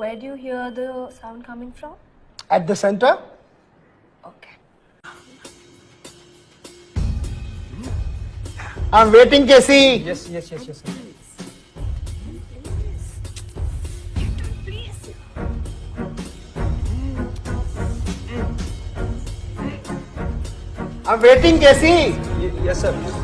where do you hear the sound coming from? At the center. Okay. I'm waiting, Casey. Yes, sir. I'm waiting, Casey. Yes, sir.